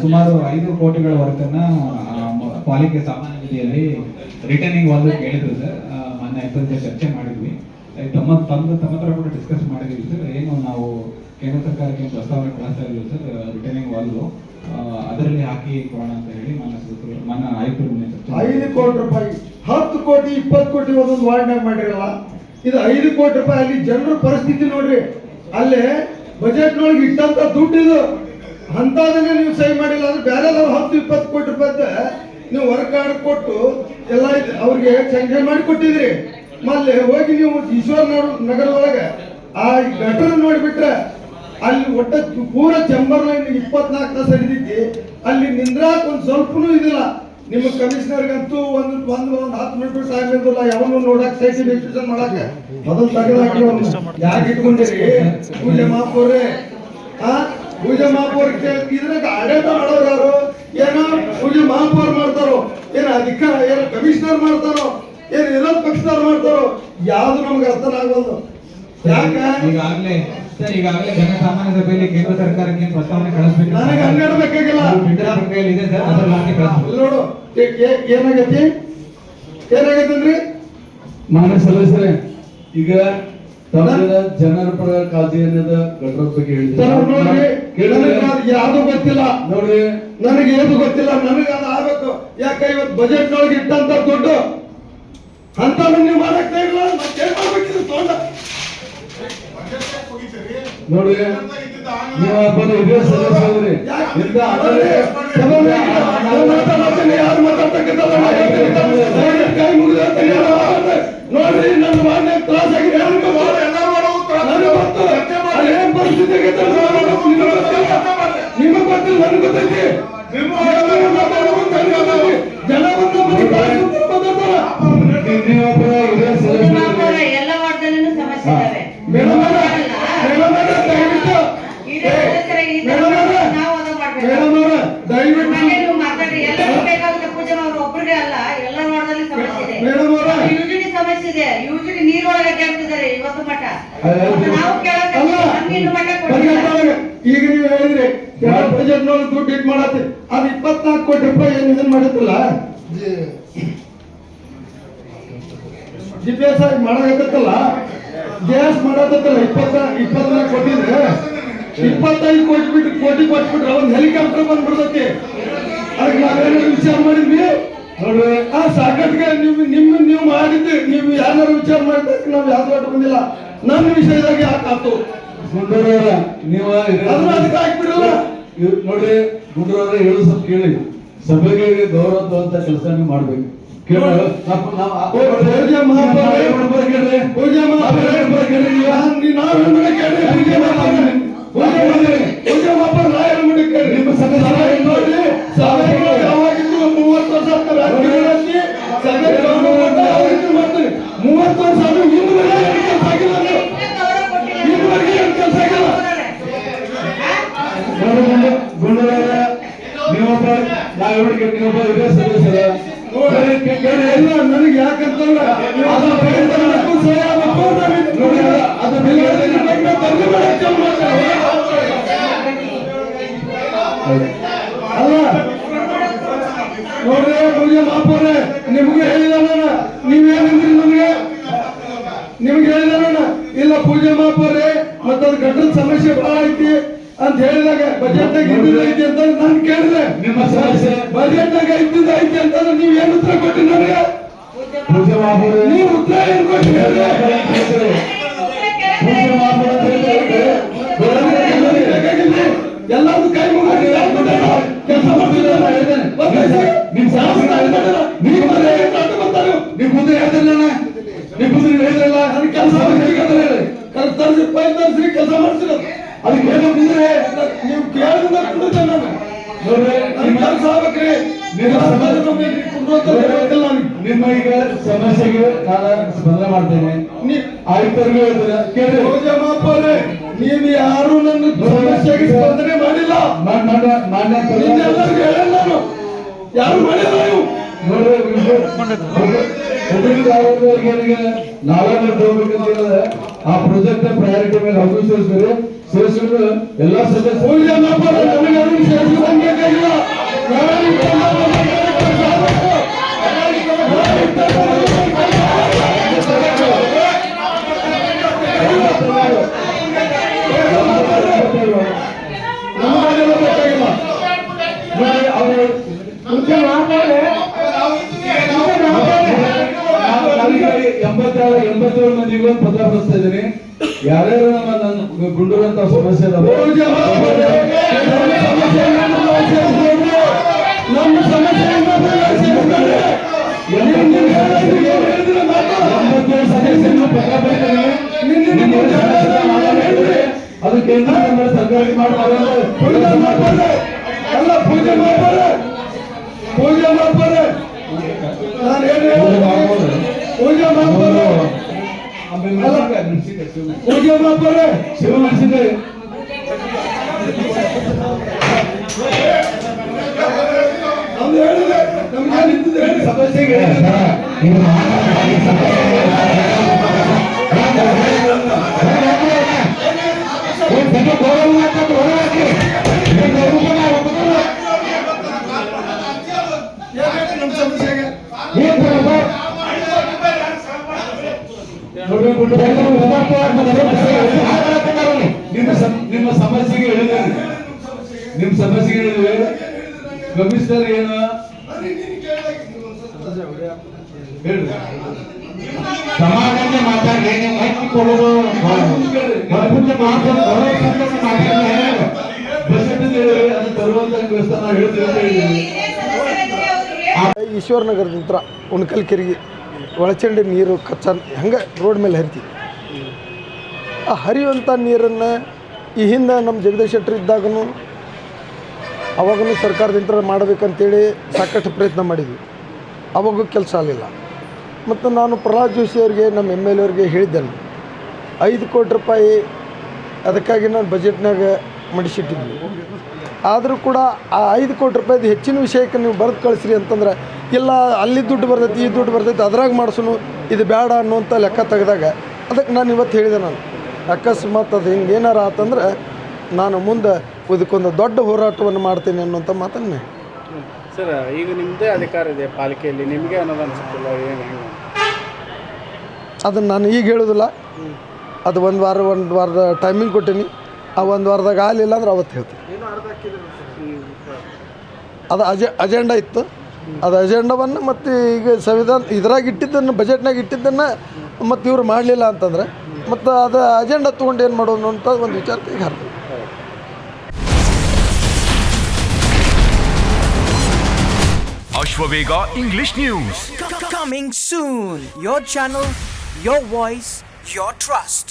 ಸುಮಾರು 5 ಕೋಟಿಗಳ ವರ್ಕನ್ನ ಪಾಲಿಕೆ ಸಾಮಾನ್ಯ ನಿಧಿಯಲ್ಲಿ ರಿಟರ್ನಿಂಗ್ ವಾಲ್ ಕೇಳಿದ್ರು ಸರ್. ಮೊನ್ನೆ ಚರ್ಚೆ ಮಾಡಿದ್ವಿ. ತಮ್ಮ ಹತ್ರ ಕೂಡ ಡಿಸ್ಕಸ್ ಮಾಡಿದ್ವಿ ಸರ್. ಏನು ನಾವು ಕೇಂದ್ರ ಸರ್ಕಾರಕ್ಕೆ ಪ್ರಸ್ತಾವನೆ ಕಳಿಸ್ತಾ ಇದ್ವಿ ಸರ್, ರಿಟರ್ನಿಂಗ್ ವಾಲ್ಲು ಅದರಲ್ಲಿ ಹಾಕಿ ಕೊಡೋಣ ಅಂತ ಹೇಳಿ ನನ್ನ ಆಯುಕ್ತರು 5 ಕೋಟಿ ರೂಪಾಯಿ, 10 ಕೋಟಿ 20 ಕೋಟಿ ಒಂದೊಂದು ವಾರ್ಡ್ನಾಗ ಮಾಡಿರಲ್ಲ. ಇದು 5 ಕೋಟಿ ರೂಪಾಯಿ. ಅಲ್ಲಿ ಜನರ ಪರಿಸ್ಥಿತಿ ನೋಡ್ರಿ, ಅಲ್ಲೇ ಬಜೆಟ್ನೊಳಗೆ ಇಟ್ಟಂತ ದುಡ್ಡು ಇದು ಅಂತದನ್ನೇ ನೀವು ಸಹಿ ಮಾಡಿಲ್ಲ ಅಂದ್ರೆ ಬೇರೆದವ್ರು 10-20 ಕೋಟಿ ರೂಪಾಯಿ ನೀವು ವರ್ಕ್ ಆರ್ಡರ್ ಕೊಟ್ಟು ಎಲ್ಲ ಅವ್ರಿಗೆ ಸ್ಯಾಂಕ್ಷನ್ ಮಾಡಿ ಕೊಟ್ಟಿದ್ರಿ. ಮೊದಲೇ ಹೋಗಿ ನೀವು ಈಶ್ವರ ನಗರದೊಳಗೆ ಆ ಗಟರ್ ನೋಡಿಬಿಟ್ರೆ ಅಲ್ಲಿ ಒಟ್ಟ ಪೂರ ಚಂಬರ್ ಲೈನ್ 24 ತಾಸು ಹಿಡಿದೈತಿ. ಅಲ್ಲಿ ನಿಂದ್ರಾಕ್ ಒಂದು ಸ್ವಲ್ಪನೂ ಇದಿಲ್ಲ. ನಿಮ್ಮ ಕಮಿಷನರ್ಗಂತೂ ಒಂದು 10 ಮಿನಿಟ್ ಟೈಮ್ ಇರೋದಿಲ್ಲ. ಯಾವನು ನೋಡಕ್ ಸೈಟ್ ರಿಜಿಸ್ಟ್ರೇಷನ್ ಮಾಡಕ್ಕೆ ಮೊದಲು ತಗದಾಕಿ ಯಾಕೆ ಇಟ್ಕೊಂಡಿರಿ? ಪೂಜೆ ಮಾಪೋರೆ ಪೂಜೆ ಮಾಪೋರ್ಗೆ ಇದ್ರಾಗ ಆಡಳಿತ ಮಾಡೋರು ಯಾರು? ಏನೋ ಪೂಜೆ ಮಾಪೋರ್ ಮಾಡ್ತಾರೋ, ಏನು ಅಧಿಕಾರ ಏನು ಕಮಿಷನರ್ ಮಾಡ್ತಾರೋ, ಏನು ವಿರೋಧ ಪಕ್ಷದವ್ರು ಮಾಡ್ತಾರೋ, ಯಾವ್ದು ನಮ್ಗೆ ಅರ್ಥನಾಗಬಲ್ದು. ಯಾಕೆ ಈಗಾಗಲೇ ಜನಸಾಮಾನ್ಯ ಸಭೆಯಲ್ಲಿ ಕೇಂದ್ರ ಸರ್ಕಾರಕ್ಕೆ ಪ್ರಸ್ತಾವನೆ ಕಳಿಸ್ಬೇಕು. ನನಗೆ ಹಂಗಾಡ್ಬೇಕಾಗಿಲ್ಲ ನೋಡು. ಏನಾಗೈತಂದ್ರಿ ಮಾನ್ಯ ಸದಸ್ಯರೇ, ಈಗ ಜನರ ಪರ ಕಾಳಜಿ ಅನ್ನೋದ ಗಟ್ರ ಬಗ್ಗೆ ಯಾವ್ದು ಗೊತ್ತಿಲ್ಲ ನೋಡ್ರಿ, ನನಗೆ ಏನು ಗೊತ್ತಿಲ್ಲ. ನನಗೆ ಅದು ಆಗ್ಬೇಕು. ಯಾಕೆ ಇವತ್ತು ಬಜೆಟ್ ನೊಳಗೆ ಇಟ್ಟಂತ ದುಡ್ಡು ಅಂತ ನೀವು ಮಾಡಕ್ ಇಲ್ಲ. ನೋಡಿ, ನೀವು ಇದೇ ಸದಸ್ಯರಿ ಯಾರು ಮಾತಾಡ್ತಕ್ಕಂಥ ನೋಡ್ರಿ, ನನ್ನ ವಾರ್ಡ್ ತ್ರಾಸ ಆಗಿದೆ. ಏನ್ ಪರಿಸ್ಥಿತಿ ನಿಮಗ್ ಗೊತ್ತಿಲ್ಲ, ನನಗೆ ಗೊತ್ತೈತಿ. ಜನ ಎಲ್ಲ ವಾರ್ಡ್ನಲ್ಲೂ ಸಮಸ್ಯೆ ಇದಾವೆ. ದಯವಿಟ್ಟು ಮಾತಾಡಿ. ಎಲ್ಲ ಬೇಕಾಗುತ್ತೆ ಪೂಜೆ ಒಬ್ಬರಿಗೆ ಅಲ್ಲ, ಎಲ್ಲ ವಾರ್ಡ್ನಲ್ಲಿ ಸಮಸ್ಯೆ ಇದೆ. ಯೂಜಿಡಿ ಸಮಸ್ಯೆ ಇದೆ. ಯೂಜಿಡಿ ನೀರೊಳಗೆ ಅಡ್ಡಾಡ್ತಿದ್ದಾರೆ ಇವತ್ತು ಮಠ. ನಾವು ಈಗ ನೀವು ಹೇಳಿದ್ರಿ ಬಜೆಟ್ ನೋಡಿ ದುಡ್ಡು ಇಟ್ ಮಾಡತ್ತೆ. ಅದು 24 ಕೋಟಿ ರೂಪಾಯಿ ಏನ್ ಇದನ್ ಮಾಡತ್ತಲ್ಲ, GPS ಮಾಡಕತ್ತಲ್ಲ, ಗ್ಯಾಸ್ ಮಾಡತ್ತಲ್ಲ. 24 ಕೊಟ್ಟಿದ್ರೆ 25 ಕೋಟಿ ಬಿಟ್ಟು ಕೋಟಿ ಕೊಟ್ಬಿಟ್ರೆ ಒಂದು ಹೆಲಿಕಾಪ್ಟರ್ ಬಂದ್ಬಿಡ್ತೈತಿ. ಅದಕ್ಕೆ ನಾವೇನಾದ್ರು ವಿಚಾರ ಮಾಡಿದ್ವಿ ನೋಡ್ರಿ. ಆ ಸಾಕಟ್ಗೆ ನೀವು ಮಾಡಿದ್ರಿ. ನೀವು ಯಾರು ವಿಚಾರ ಮಾಡಿದ್ದಕ್ಕೆ ನಾವು ಯಾವ್ದು ಒಟ್ಟು ಬಂದಿಲ್ಲ. ನನ್ನ ವಿಷಯದಾಗ ಯಾಕೆ ಆತು ನೀವು ಅದಕ್ಕೆ ಹಾಕ್ಬಿಡಲ್ಲ ನೋಡ್ರಿ. ಗುಂಡ್ರವ್ರ ಹೇಳು ಸ್ವಲ್ಪ ಕೇಳಿ, ಸಭೆಗೆ ಗೌರವ ಅಂತ ಕೆಲಸ ನೀವು ಮಾಡ್ಬೇಕು. ನನಗೆ ಯಾಕಂತಂದ್ರೆ ಅಲ್ಲ ನೋಡ್ರಿ ಪೂಜೆ ಮಾಪೋರೆ, ನಿಮ್ಗೆ ಹೇಳಿದ ನೀವೇನಂದ್ರಿ? ನಿಮ್ಗೆ ಹೇಳಿದ ಇಲ್ಲ ಪೂಜೆ ಮಾಪೋರೆ ಮತ್ತ ಅದು ಗಟ್ಟದ ಸಮಸ್ಯೆ ಬಹಳ ಐತಿ ಅಂತ ಹೇಳಿದಾಗ ಬಜೆಟ್ನಾಗ ಇದ್ದಿದ್ದು ಐತಿ ಅಂತ ನಾನು ಕೇಳಿದೆ. ನಿಮ್ಮ ಸಮಸ್ಯೆ ಬಜೆಟ್ನಾಗ ಇದ್ದಿದ್ದು ಐತಿ ಅಂತಂದ್ರೆ ನೀವ್ ಏನು ಉತ್ತರ ಕೊಟ್ಟಿ? ನನಗೆ ಪೂಜೆ ಮಾಡ್ಬೋದು. ನೀವು ಉತ್ತರ ಏನ್ ಕೊಟ್ಟಿ? ಎಲ್ಲಾದ್ರು ಕೈ ಮುಗಿದ ಕೆಲಸ ಮಾಡ್ತಿದ್ದಾರೆ. ನಿಮ್ ನೀವು ಮುಂದೆ ಹೇಳ್ತಿಲ್ಲ, ನೀವು ಹೇಳಿದ್ರಲ್ಲ, ನನ್ ಕೆಲಸ ತರಿಸಿ ಪೈ ತರಿಸಿ ಕೆಲಸ ಮಾಡ್ತಿರ. ಅದಕ್ಕೆ ಏನು ಕುಂದ್ರೆ ನೀವು ಕೇಳಿದ ಕುಂದ್ರೆ ನಾನು ನೋಡ್ರಿ, ನಿಮ್ ಕೆಲಸ ಆಗ್ಬೇಕ್ರಿ. ನಿಮ್ಮ ಈಗ ಸಮಸ್ಯೆಗೆ ನಾನು ಸ್ಪಂದನೆ ಮಾಡ್ತೇನೆ. ಆಯುಕ್ತರಿಗೂ ಹೇಳ್ತೇನೆ, ಕೇಳಿ. ಪೂಜೆ ಮಾಪೋರೆ, ನೀವು ಯಾರು ನನ್ನ ಸಮಸ್ಯೆಗೆ ಸ್ಪಂದನೆ ಮಾಡಿಲ್ಲ. ಎಲ್ಲರಿಗೂ ಹೇಳ ನಾನು ಯಾರು ಮಾಡಿಲ್ಲ. ನೀವು ನೋಡ್ರಿ, ನಾವೇ ಹೋಗ್ಬೇಕಂತ ಆ ಪ್ರಾಜೆಕ್ಟ್ ಪ್ರಯಾರಿಟಿ ಮೇಲೆ ಅವ್ರು ಸೇರಿಸ್ತಾರೆ. ಸೇರಿಸಿದ್ರು ಎಲ್ಲಾ ಸದಸ್ಯರು ಪೂಜೆ ಮಾಪೋರೆ ನನಗೆ ಸೇರಿಸುವಂಗೆ ಅವರು ನಾವೀಗ 87 ಮಂದಿಗೂ ಒಂದು ಪತ್ರ ಬರೆಸ್ತಾ ಇದ್ದೀನಿ. ಯಾರ್ಯಾರು ನಮ್ಮ ಗುಂಡೂರಂತ ಸಮಸ್ಯೆ ಇದಾವೆ ನಮ್ಮ ಸಮಸ್ಯೆ ಅದು ಕೇಂದ್ರ ಸರ್ಕಾರಕ್ಕೆ ಮಾಡ್ತಾರೆ. ಅಲ್ಲ ಪೂಜೆ ಮಾಡ್ತಾರೆ ನಾನು ಏನು ಪೂಜೆ ಮಾಡ್ತಾರೆ ಪೂಜೆ ಮಾಡ್ತಾರೆ ಶಿವ ಮೆಣಸಿನಕಾಯಿ ನಮ್ದು ಹೇಳಿದೆ ನಮ್ಗೆ ನಿಂತಿದ್ದು ಹೇಳಿ ಸಮಸ್ಯೆಗೆ ನಮ್ಮ ಸಮಸ್ಯೆಗೆ ನಿಮ್ಮ ಸಮಸ್ಯೆಗೆ ಹೇಳಿದ್ದೇನೆ. ನಿಮ್ಮ ಸಮಸ್ಯೆಗೆ ಹೇಳಿದ್ವಿ. ಕಮಿಷನರ್ ಏನು ಹೇಳ್ರಿ. ಸಮಾಜಕ್ಕೆ ಮಾತಾಡ್ರಿ, ನೀವು ಮೈಕ್ ಕೊಡೋದು ಬಜೆಟ್ ಅದು ತರುವಂತ ವ್ಯವಸ್ಥೆ ನಾವು ಹೇಳ್ತೀವಿ ಅಂತ ಹೇಳಿದ್ದೀವಿ. ಈಶ್ವರನಗರದಿಂದ ಉಣಕಲ್ ಕೆರೆಗೆ ಒಳಚಂಡಿ ನೀರು ಕಚ್ಚಾ ಹಂಗೆ ರೋಡ್ ಮೇಲೆ ಹರಿತೀವಿ. ಆ ಹರಿಯುವಂಥ ನೀರನ್ನು ಈ ಹಿಂದೆ ನಮ್ಮ ಜಗದೀಶ್ ಶೆಟ್ಟರ್ ಇದ್ದಾಗೂ ಅವಾಗೂ ಸರ್ಕಾರದಿಂದ ಮಾಡಬೇಕಂತೇಳಿ ಸಾಕಷ್ಟು ಪ್ರಯತ್ನ ಮಾಡಿದ್ವಿ. ಅವಾಗೂ ಕೆಲಸ ಆಗಲಿಲ್ಲ. ಮತ್ತು ನಾನು ಪ್ರಹ್ಲಾದ್ ಜೋಶಿ ಅವರಿಗೆ ನಮ್ಮ MLA ಅವ್ರಿಗೆ ಹೇಳಿದ್ದೇನೆ 5 ಕೋಟಿ ರೂಪಾಯಿ ಅದಕ್ಕಾಗಿ ನಾನು ಬಜೆಟ್ನಾಗ ಮಡಿಸಿಟ್ಟಿದ್ವಿ. ಆದರೂ ಕೂಡ ಆ 5 ಕೋಟಿ ರೂಪಾಯಿದು ಹೆಚ್ಚಿನ ವಿಷಯಕ್ಕೆ ನೀವು ಬರೆದು ಕಳಿಸ್ರಿ ಅಂತಂದ್ರೆ ಇಲ್ಲ ಅಲ್ಲಿ ದುಡ್ಡು ಬರ್ತೈತಿ ಈ ದುಡ್ಡು ಬರ್ತೈತಿ ಅದ್ರಾಗ ಮಾಡಿಸೋನು ಇದು ಬೇಡ ಅನ್ನುವಂಥ ಲೆಕ್ಕ ತೆಗೆದಾಗ ಅದಕ್ಕೆ ನಾನು ಇವತ್ತು ಹೇಳಿದೆ. ನಾನು ಅಕಸ್ಮಾತ್ ಅದು ಹಿಂಗೆ ಏನಾರ ಆತಂದ್ರೆ ನಾನು ಮುಂದೆ ಇದಕ್ಕೊಂದು ದೊಡ್ಡ ಹೋರಾಟವನ್ನು ಮಾಡ್ತೀನಿ ಅನ್ನುವಂಥ ಮಾತನ್ನೇ. ಸರ್, ಈಗ ನಿಮ್ಮದೇ ಅಧಿಕಾರ ಇದೆ ಪಾಲಿಕೆಯಲ್ಲಿ, ನಿಮಗೆ ಅನ್ನೋದು ಅನ್ಸುತ್ತಿಲ್ಲ ಏನು ಹೆಂಗೆ? ಅದನ್ನು ನಾನು ಈಗ ಹೇಳೋದಿಲ್ಲ. ಅದು ಒಂದು ವಾರದ ಟೈಮಿಂಗ್ ಕೊಟ್ಟೀನಿ. ಆ 1 ವಾರದಾಗ ಆಗಲಿಲ್ಲ ಅಂದ್ರೆ ಅವತ್ತು ಹೇಳ್ತೀನಿ. ಅದು ಅಜೆಂಡಾ ಇತ್ತು. ಅದು ಅಜೆಂಡವನ್ನು ಮತ್ತು ಈಗ ಸಂವಿಧಾನ ಇದ್ರಾಗ ಇಟ್ಟಿದ್ದನ್ನು ಬಜೆಟ್ನಾಗ ಇಟ್ಟಿದ್ದನ್ನು ಮತ್ತು ಇವರು ಮಾಡಲಿಲ್ಲ ಅಂತಂದರೆ ಮತ್ತು ಅದು ಅಜೆಂಡಾ ತೊಗೊಂಡು ಏನು ಮಾಡೋದು ಅಂತ ಒಂದು ವಿಚಾರಕ್ಕೆ ಈಗ ಹಾರ್ತೀವಿ. Ashwavega English News. Coming soon. Your channel, your voice, your trust.